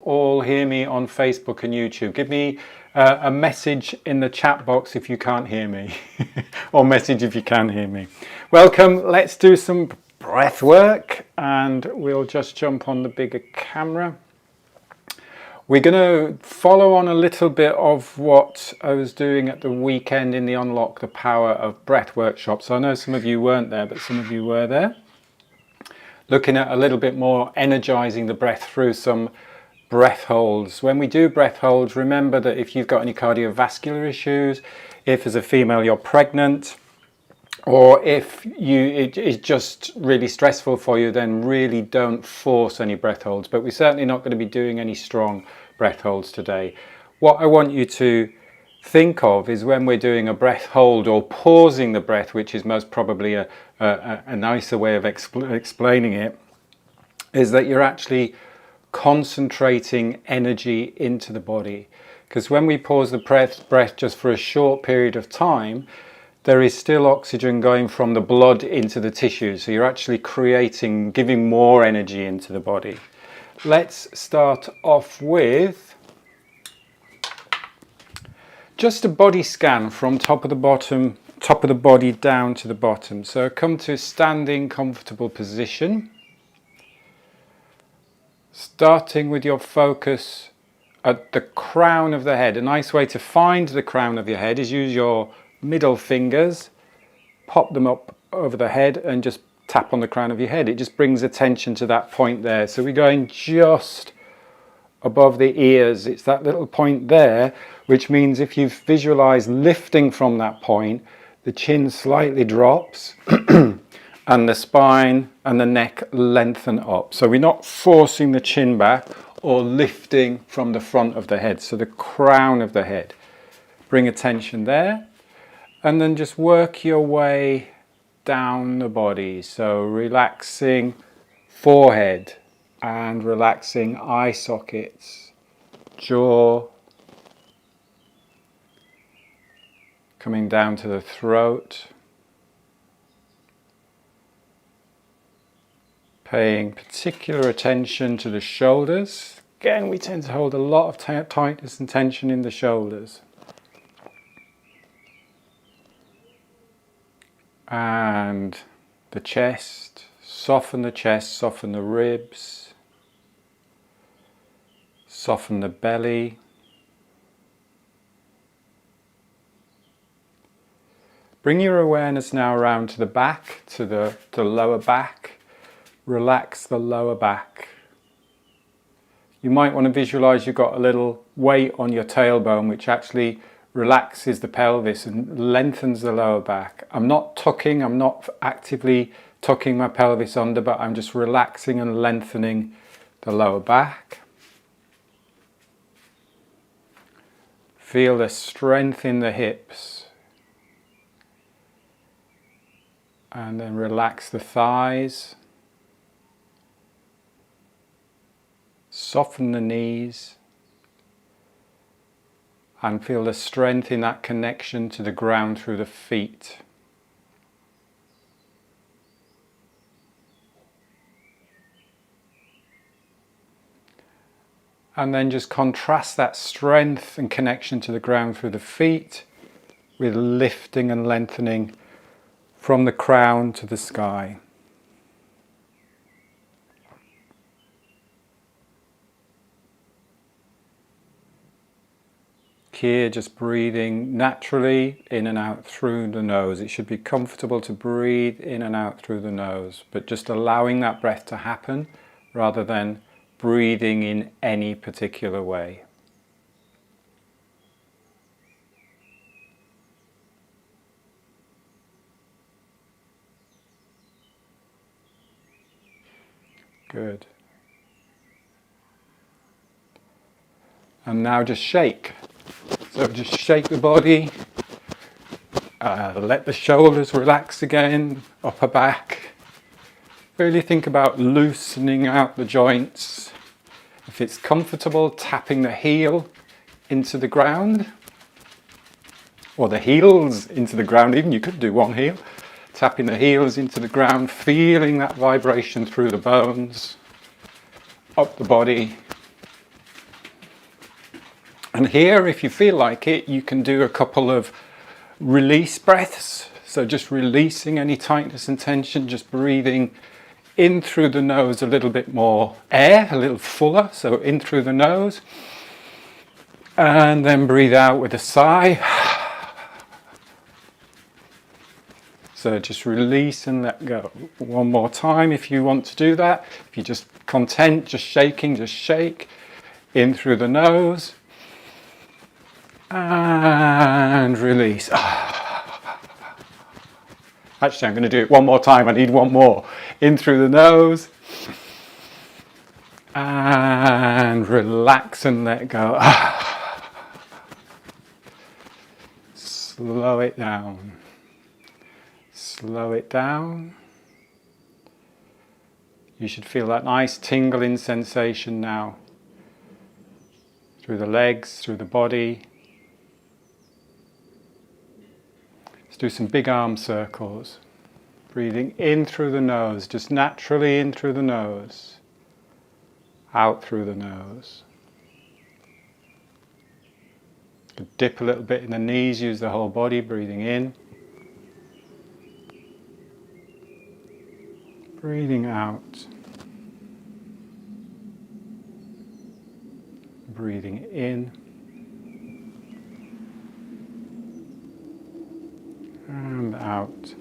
all hear me on Facebook and YouTube? Give me a message in the chat box if you can't hear me, or message if you can hear me. Welcome, let's do some breath work, and we'll just jump on the bigger camera. We're going to follow on a little bit of what I was doing at the weekend in the Unlock the Power of Breath workshop. So I know some of you weren't there, but some of you were there. Looking at a little bit more energizing the breath through some breath holds. When we do breath holds, remember that if you've got any cardiovascular issues, if as a female you're pregnant, or if it is just really stressful for you, then really don't force any breath holds. But we're certainly not going to be doing any strong breath holds today. What I want you to think of is when we're doing a breath hold or pausing the breath, which is most probably a nicer way of explaining it, is that you're actually concentrating energy into the body. Because when we pause the breath just for a short period of time, there is still oxygen going from the blood into the tissue. So you're actually giving more energy into the body. Let's start off with just a body scan from top of the body down to the bottom. So come to a standing comfortable position. Starting with your focus at the crown of the head. A nice way to find the crown of your head is use your middle fingers, pop them up over the head and just tap on the crown of your head. It just brings attention to that point there. So we're going just above the ears. It's that little point there, which means if you've visualized lifting from that point, the chin slightly drops and the spine and the neck lengthen up. So we're not forcing the chin back or lifting from the front of the head. So the crown of the head. Bring attention there. And then just work your way down the body. So relaxing forehead and relaxing eye sockets, jaw, coming down to the throat. Paying particular attention to the shoulders. Again, we tend to hold a lot of tightness and tension in the shoulders. And the chest. Soften the chest, soften the ribs. Soften the belly. Bring your awareness now around to the back, to the lower back. Relax the lower back. You might want to visualize you've got a little weight on your tailbone, which actually relaxes the pelvis and lengthens the lower back. I'm not tucking, I'm not actively tucking my pelvis under, but I'm just relaxing and lengthening the lower back. Feel the strength in the hips. And then relax the thighs. Soften the knees and feel the strength in that connection to the ground through the feet. And then just contrast that strength and connection to the ground through the feet with lifting and lengthening from the crown to the sky. Here, just breathing naturally in and out through the nose. It should be comfortable to breathe in and out through the nose, but just allowing that breath to happen rather than breathing in any particular way. Good. And now just shake. So just shake the body, let the shoulders relax again, upper back. Really think about loosening out the joints. If it's comfortable, tapping the heel into the ground, or the heels into the ground even, you could do one heel. Tapping the heels into the ground, feeling that vibration through the bones, up the body. And here, if you feel like it, you can do a couple of release breaths. So just releasing any tightness and tension, just breathing in through the nose a little bit more air, a little fuller. So in through the nose. And then breathe out with a sigh. So just release and let go. One more time if you want to do that. If you're just content, just shaking, just shake. In through the nose. And release. Actually, I'm going to do it one more time. I need one more. In through the nose. And relax and let go. Slow it down. Slow it down. You should feel that nice tingling sensation now. Through the legs, through the body. Let's do some big arm circles. Breathing in through the nose, just naturally in through the nose. Out through the nose. Dip a little bit in the knees, use the whole body, breathing in. Breathing out. Breathing in. And out.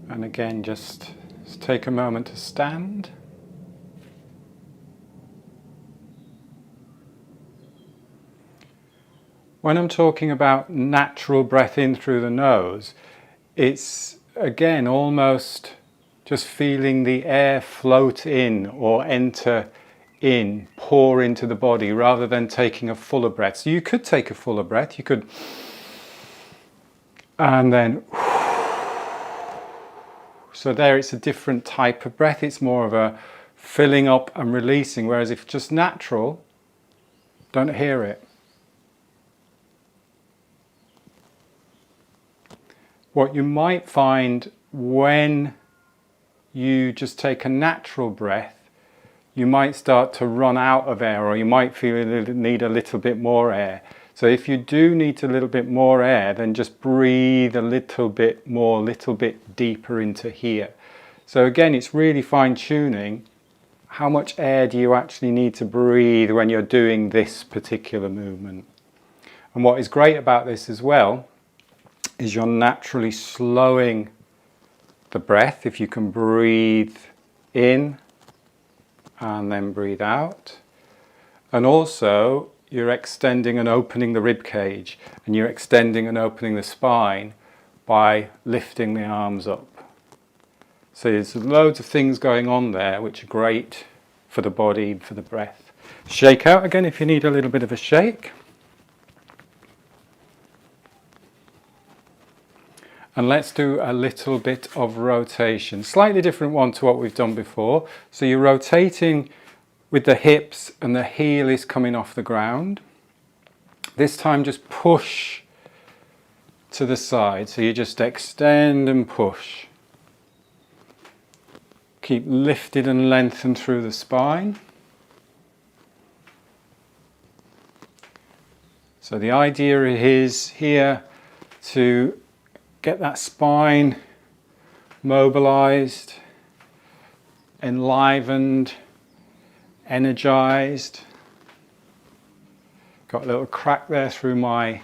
And again, just take a moment to stand. When I'm talking about natural breath in through the nose, it's again almost just feeling the air float in or enter in, pour into the body rather than taking a fuller breath. So you could take a fuller breath, you could, and then, so there it's a different type of breath, it's more of a filling up and releasing, whereas if just natural, don't hear it. What you might find when you just take a natural breath, you might start to run out of air, or you might feel you need a little bit more air. So if you do need a little bit more air, then just breathe a little bit more, little bit deeper into here. So again, it's really fine-tuning. How much air do you actually need to breathe when you're doing this particular movement? And what is great about this as well is you're naturally slowing the breath. If you can breathe in and then breathe out. And also you're extending and opening the rib cage, and you're extending and opening the spine by lifting the arms up. So there's loads of things going on there which are great for the body, for the breath. Shake out again if you need a little bit of a shake. And let's do a little bit of rotation. Slightly different one to what we've done before. So you're rotating with the hips and the heel is coming off the ground. This time just push to the side. So you just extend and push. Keep lifted and lengthened through the spine. So the idea is here to get that spine mobilized, enlivened, energized. Got a little crack there through my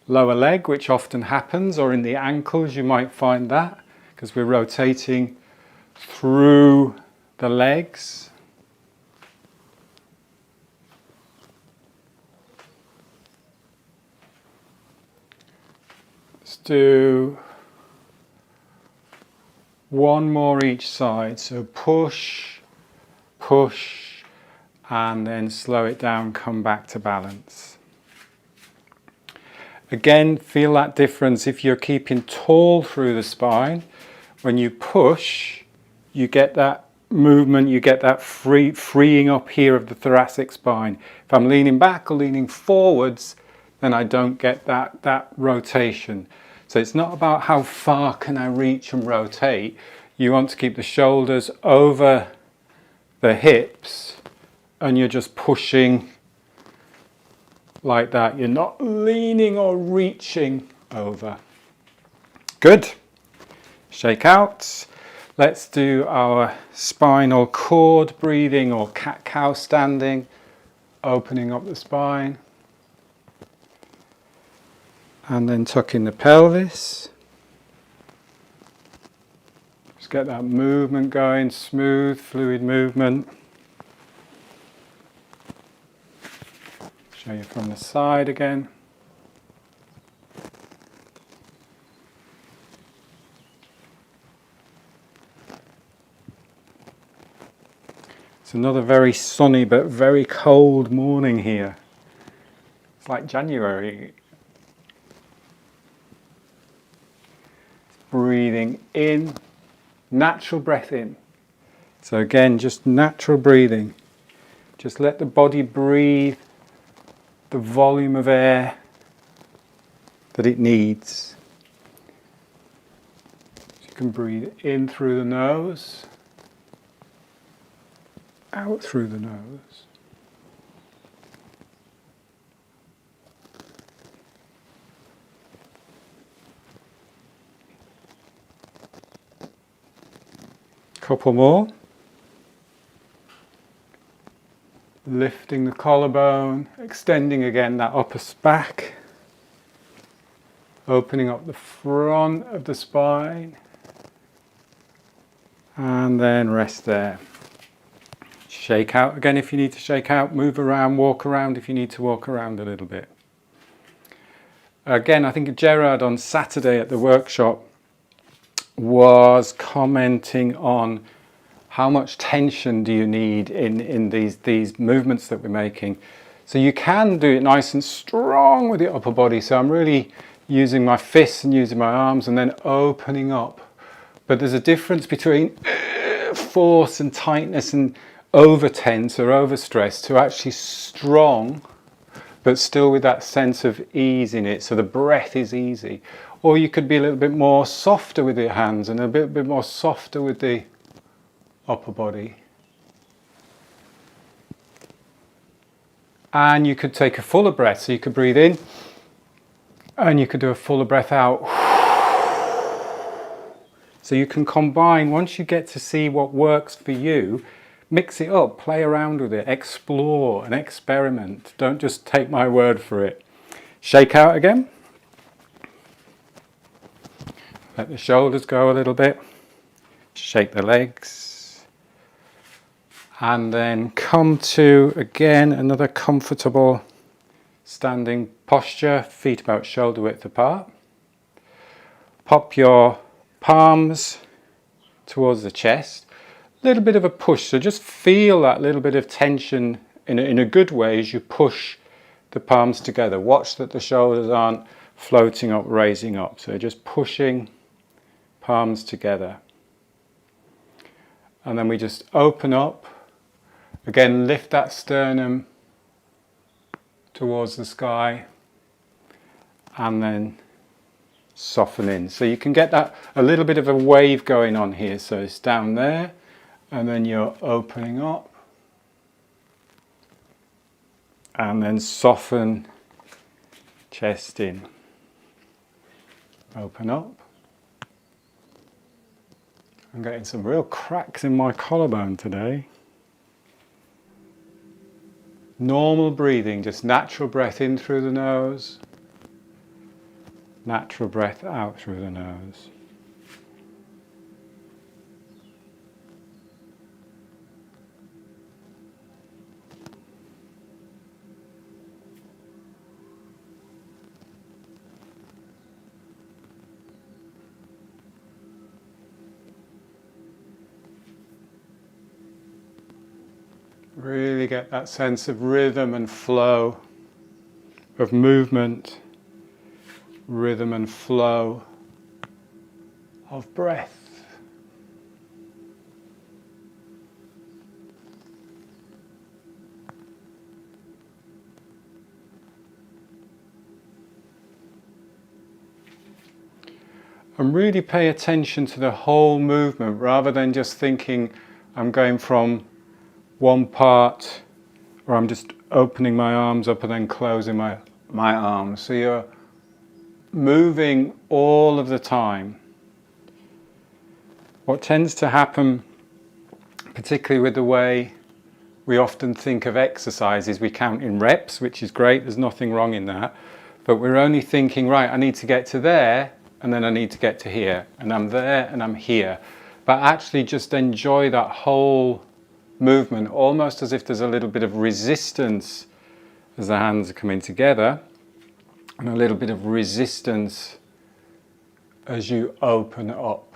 lower leg, which often happens, or in the ankles you might find that, because we're rotating through the legs. Let's do one more each side. So push, push, and then slow it down, come back to balance. Again, feel that difference. If you're keeping tall through the spine, when you push, you get that movement, you get that freeing up here of the thoracic spine. If I'm leaning back or leaning forwards, then I don't get that rotation. So it's not about how far can I reach and rotate. You want to keep the shoulders over the hips and you're just pushing like that. You're not leaning or reaching over. Good. Shake out. Let's do our spinal cord breathing or cat-cow standing, opening up the spine. And then tucking the pelvis. Just get that movement going, smooth, fluid movement. Show you from the side again. It's another very sunny but very cold morning here. It's like January. Breathing in, natural breath in. So again, just natural breathing. Just let the body breathe the volume of air that it needs. So you can breathe in through the nose, out through the nose. Couple more. Lifting the collarbone, extending again that upper back, opening up the front of the spine, and then rest there. Shake out again if you need to shake out, move around, walk around if you need to walk around a little bit. Again, I think Gerard on Saturday at the workshop was commenting on how much tension do you need in these movements that we're making. So you can do it nice and strong with the upper body. So I'm really using my fists and using my arms and then opening up. But there's a difference between force and tightness and over tense or over stress to actually strong, but still with that sense of ease in it. So the breath is easy. Or you could be a little bit more softer with your hands and a bit more softer with the upper body. And you could take a fuller breath. So you could breathe in and you could do a fuller breath out. So you can combine, once you get to see what works for you, mix it up, play around with it, explore and experiment. Don't just take my word for it. Shake out again. Let the shoulders go a little bit. Shake the legs. And then come to, again, another comfortable standing posture, feet about shoulder width apart. Pop your palms towards the chest. A little bit of a push, so just feel that little bit of tension in a good way as you push the palms together. Watch that the shoulders aren't floating up, raising up. So just pushing palms together. And then we just open up. Again, lift that sternum towards the sky and then soften in. So you can get that a little bit of a wave going on here. So it's down there and then you're opening up and then soften, chest in. Open up. I'm getting some real cracks in my collarbone today. Normal breathing, just natural breath in through the nose, natural breath out through the nose. Really get that sense of rhythm and flow, of movement, rhythm and flow of breath. And really pay attention to the whole movement rather than just thinking I'm going from one part or I'm just opening my arms up and then closing my arms. So you're moving all of the time. What tends to happen, particularly with the way we often think of exercise, is we count in reps, which is great, there's nothing wrong in that, but we're only thinking, right, I need to get to there, and then I need to get to here, and I'm there and I'm here. But actually just enjoy that whole movement, almost as if there's a little bit of resistance as the hands are coming together, and a little bit of resistance as you open up.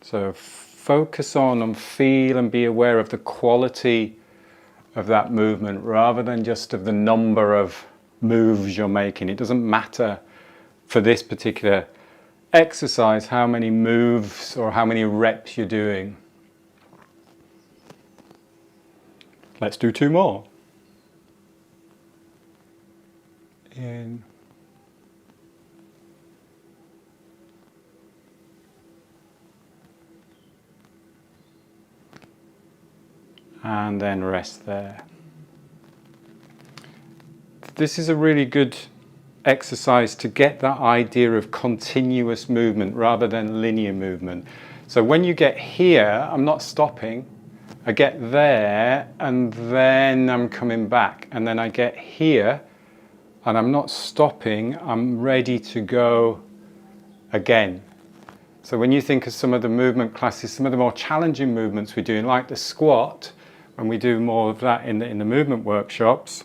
So focus on and feel and be aware of the quality of that movement rather than just of the number of moves you're making. It doesn't matter for this particular exercise how many moves or how many reps you're doing. Let's do 2 more. In. And then rest there. This is a really good exercise to get that idea of continuous movement rather than linear movement. So when you get here, I'm not stopping. I get there and then I'm coming back. And then I get here and I'm not stopping. I'm ready to go again. So when you think of some of the movement classes, some of the more challenging movements we're doing, like the squat, and we do more of that in the movement workshops,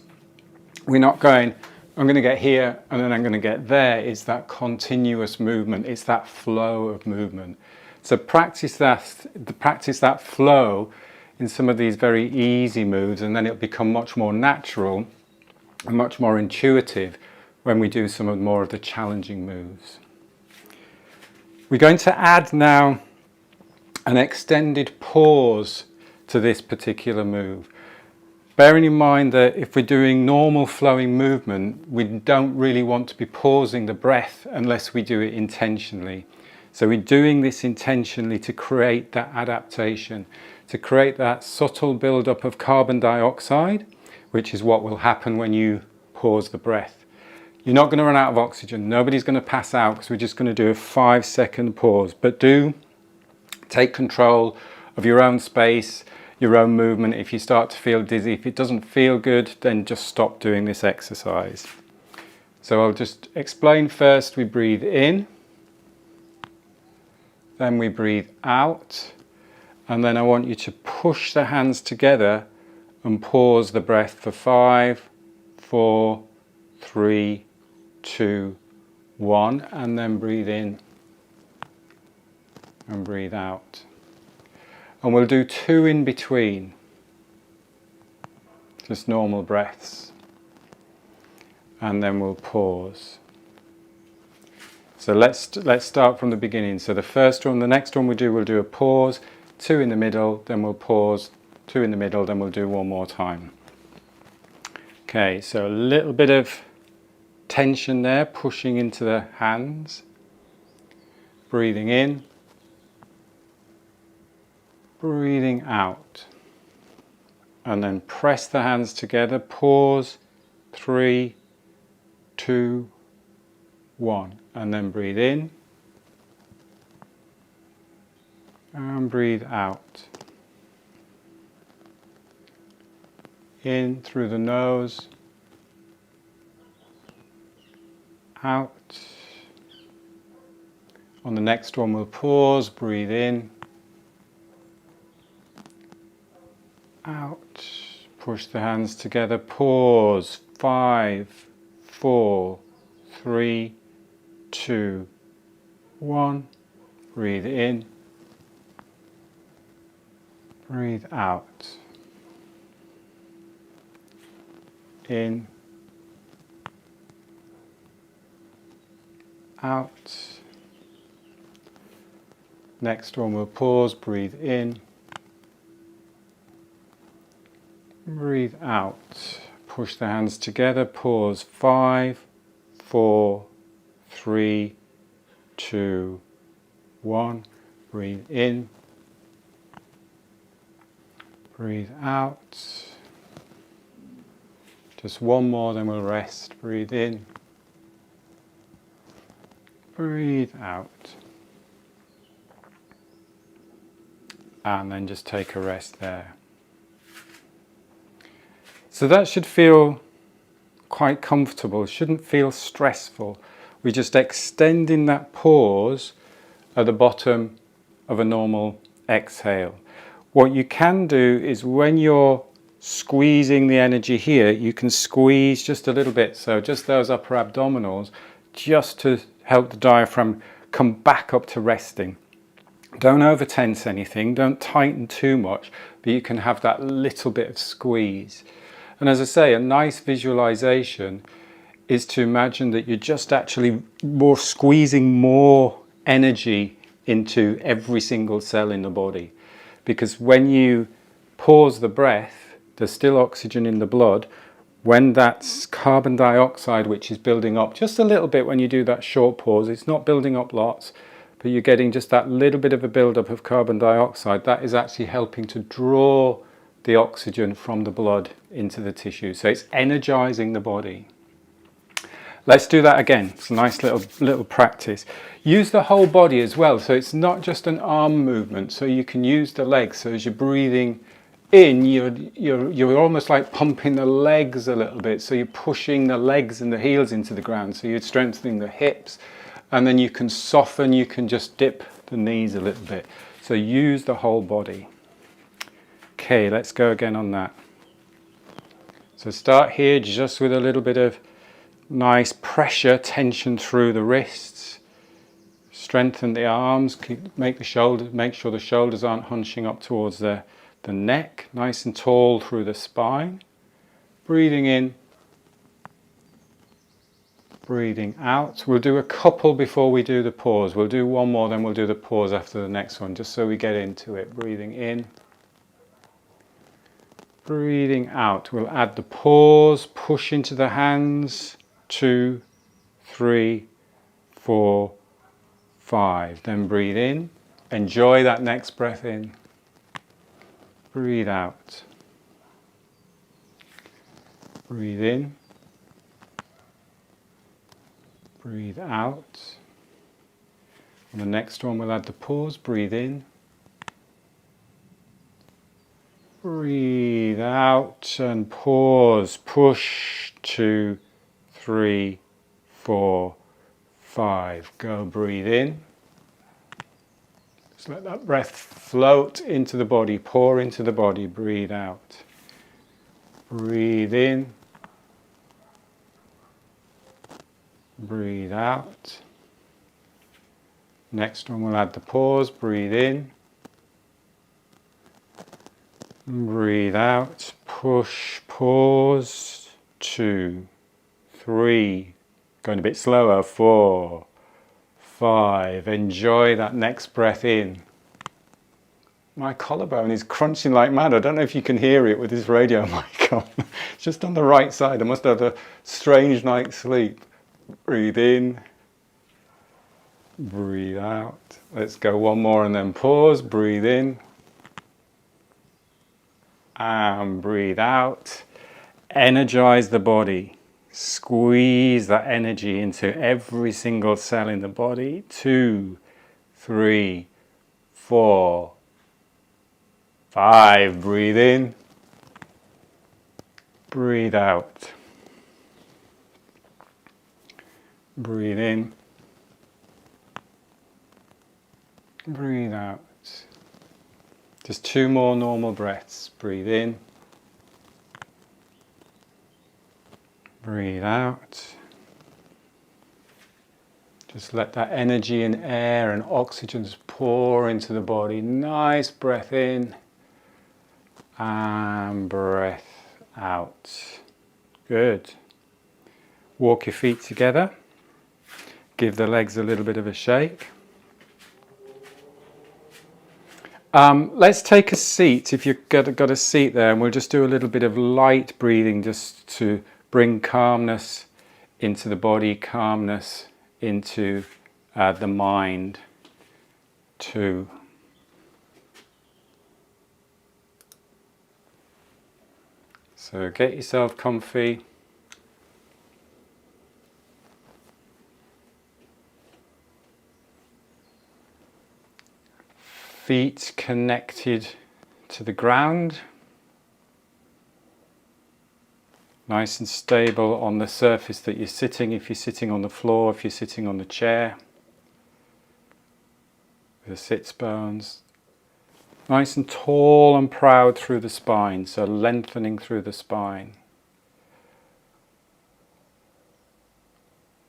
we're not going, I'm going to get here and then I'm going to get there. It's that continuous movement. It's that flow of movement. So practice that flow in some of these very easy moves, and then it'll become much more natural and much more intuitive when we do some more of the challenging moves. We're going to add now an extended pause to this particular move. Bearing in mind that if we're doing normal flowing movement, we don't really want to be pausing the breath unless we do it intentionally. So we're doing this intentionally to create that adaptation, to create that subtle build-up of carbon dioxide, which is what will happen when you pause the breath. You're not going to run out of oxygen. Nobody's going to pass out because we're just going to do a 5-second pause. But do take control of your own space, your own movement. If you start to feel dizzy, if it doesn't feel good, then just stop doing this exercise. So I'll just explain first. We breathe in, then we breathe out, and then I want you to push the hands together and pause the breath for 5, 4, 3, 2, 1, and then breathe in and breathe out. And we'll do 2 in between, just normal breaths, and then we'll pause. So let's start from the beginning. So the first one, the next one we'll do a pause, 2 in the middle, then we'll pause, 2 in the middle, then we'll do 1 more time. Okay, so a little bit of tension there, pushing into the hands, breathing in, breathing out, and then press the hands together, pause, 3, 2, 1, and then breathe in and breathe out. In through the nose, out. On the next one we'll pause, breathe in, out, push the hands together, pause, 5, 4, 3, 2, 1, breathe in, breathe out, in, out. Next one we'll pause, breathe in, breathe out, push the hands together, pause, 5, 4, 3, 2, 1, breathe in, Breathe out. Just one more, then we'll rest. Breathe in. Breathe out. And then just take a rest there. So that should feel quite comfortable. It shouldn't feel stressful. We're just extending that pause at the bottom of a normal exhale. What you can do is when you're squeezing the energy here, you can squeeze just a little bit, so just those upper abdominals, just to help the diaphragm come back up to resting. Don't over tense anything, don't tighten too much, but you can have that little bit of squeeze. And as I say, a nice visualization is to imagine that you're just actually squeezing more energy into every single cell in the body. Because when you pause the breath, there's still oxygen in the blood. When that's carbon dioxide, which is building up just a little bit when you do that short pause, it's not building up lots, but you're getting just that little bit of a build-up of carbon dioxide. That is actually helping to draw the oxygen from the blood into the tissue. So it's energizing the body. Let's do that again. It's a nice little practice. Use the whole body as well. So it's not just an arm movement. So you can use the legs. So as you're breathing in, you're almost like pumping the legs a little bit. So you're pushing the legs and the heels into the ground. So you're strengthening the hips. And then you can soften, you can just dip the knees a little bit. So use the whole body. Okay, let's go again on that. So start here just with a little bit of nice pressure, tension through the wrists. Strengthen the arms, make sure the shoulders aren't hunching up towards the neck. Nice and tall through the spine. Breathing in. Breathing out. We'll do a couple before we do the pause. We'll do one more, then we'll do the pause after the next one, just so we get into it. Breathing in. Breathing out. We'll add the pause, push into the hands. 2, 3, 4, 5. Then breathe in. Enjoy that next breath in. Breathe out. Breathe in. Breathe out. On the next one we'll add the pause. Breathe in. Breathe out and pause. Push. 2, 3, 4, 5. Go, breathe in. Just let that breath float into the body, pour into the body. Breathe out. Breathe in. Breathe out. Next one we'll add the pause. Breathe in. Breathe out. Push, pause. 2, 3, going a bit slower, 4, 5. Enjoy that next breath in. My collarbone is crunching like mad. I don't know if you can hear it with this radio mic on. It's just on the right side. I must have had a strange night's sleep. Breathe in. Breathe out. Let's go one more and then pause. Breathe in. And breathe out. Energize the body. Squeeze that energy into every single cell in the body. 2, 3, 4, 5. Breathe in. Breathe out. Breathe in. Breathe out. Just 2 more normal breaths. Breathe in. Breathe out. Just let that energy and air and oxygen just pour into the body. Nice breath in and breath out. Good. Walk your feet together. Give the legs a little bit of a shake. Let's take a seat, if you've got a seat there, and we'll just do a little bit of light breathing just to bring calmness into the body, calmness into the mind too. So get yourself comfy. Feet connected to the ground. Nice and stable on the surface that you're sitting, if you're sitting on the floor, if you're sitting on the chair. The sits bones. Nice and tall and proud through the spine, so lengthening through the spine.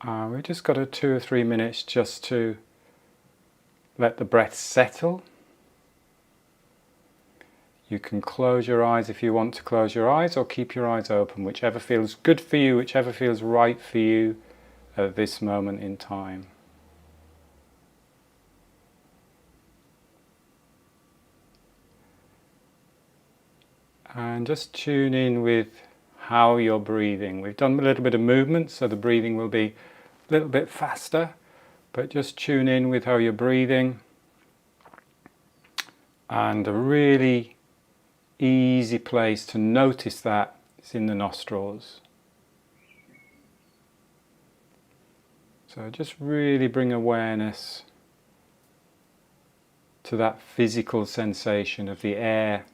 We've just got 2 or 3 minutes just to let the breath settle. You can close your eyes if you want to close your eyes, or keep your eyes open, whichever feels good for you, whichever feels right for you at this moment in time. And just tune in with how you're breathing. We've done a little bit of movement, so the breathing will be a little bit faster, but just tune in with how you're breathing. And a really easy place to notice that is in the nostrils. So just really bring awareness to that physical sensation of the air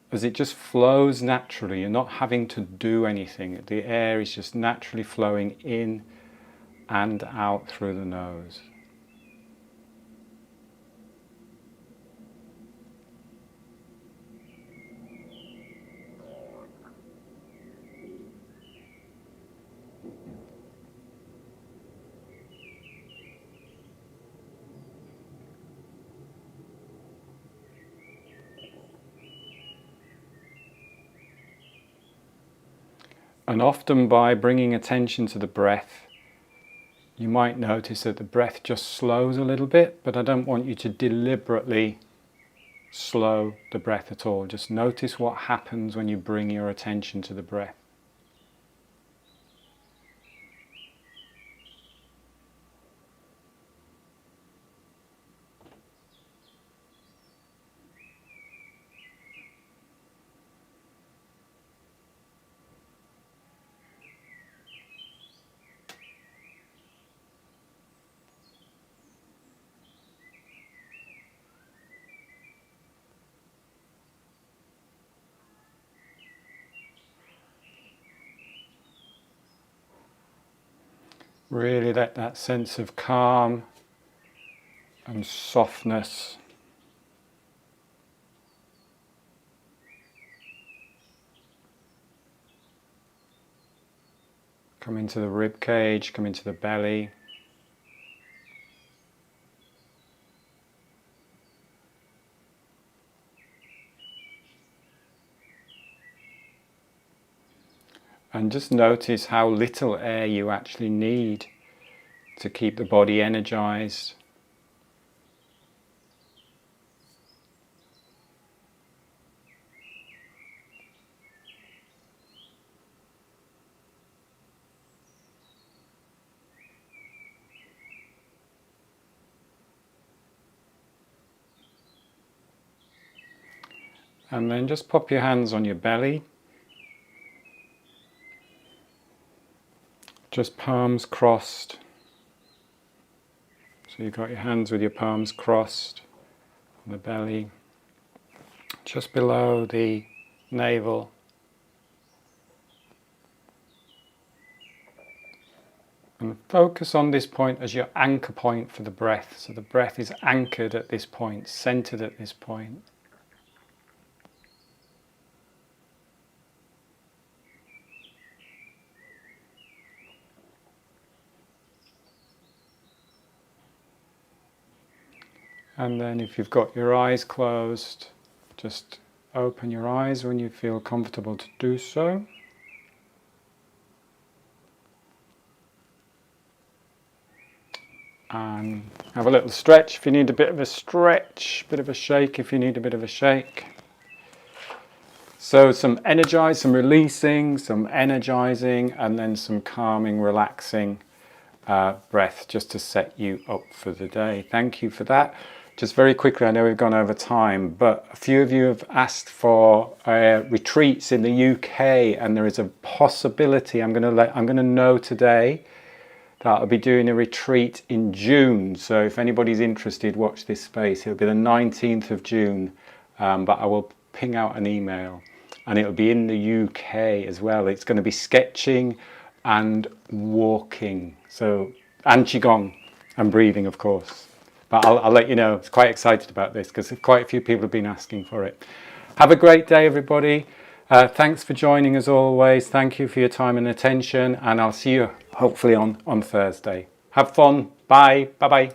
as it just flows naturally. You're not having to do anything. The air is just naturally flowing in and out through the nose. And often by bringing attention to the breath, you might notice that the breath just slows a little bit, but I don't want you to deliberately slow the breath at all. Just notice what happens when you bring your attention to the breath. Really let that sense of calm and softness come into the rib cage, come into the belly. And just notice how little air you actually need to keep the body energized. And then just pop your hands on your belly. Just palms crossed. So you've got your hands with your palms crossed on the belly, just below the navel. And focus on this point as your anchor point for the breath. So the breath is anchored at this point, centered at this point. And then if you've got your eyes closed, just open your eyes when you feel comfortable to do so. And have a little stretch if you need a bit of a stretch, bit of a shake if you need a bit of a shake. So some energize, some releasing, some energizing, and then some calming, relaxing breath just to set you up for the day. Thank you for that. Just very quickly, I know we've gone over time, but a few of you have asked for retreats in the UK, and there is a possibility. I'm going to know today that I'll be doing a retreat in June. So if anybody's interested, watch this space. It'll be the 19th of June, but I will ping out an email, and it'll be in the UK as well. It's going to be sketching and walking, and qigong and breathing, of course. But I'll let you know. I'm quite excited about this because quite a few people have been asking for it. Have a great day, everybody. Thanks for joining as always. Thank you for your time and attention. And I'll see you hopefully on Thursday. Have fun. Bye. Bye-bye.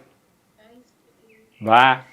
Bye.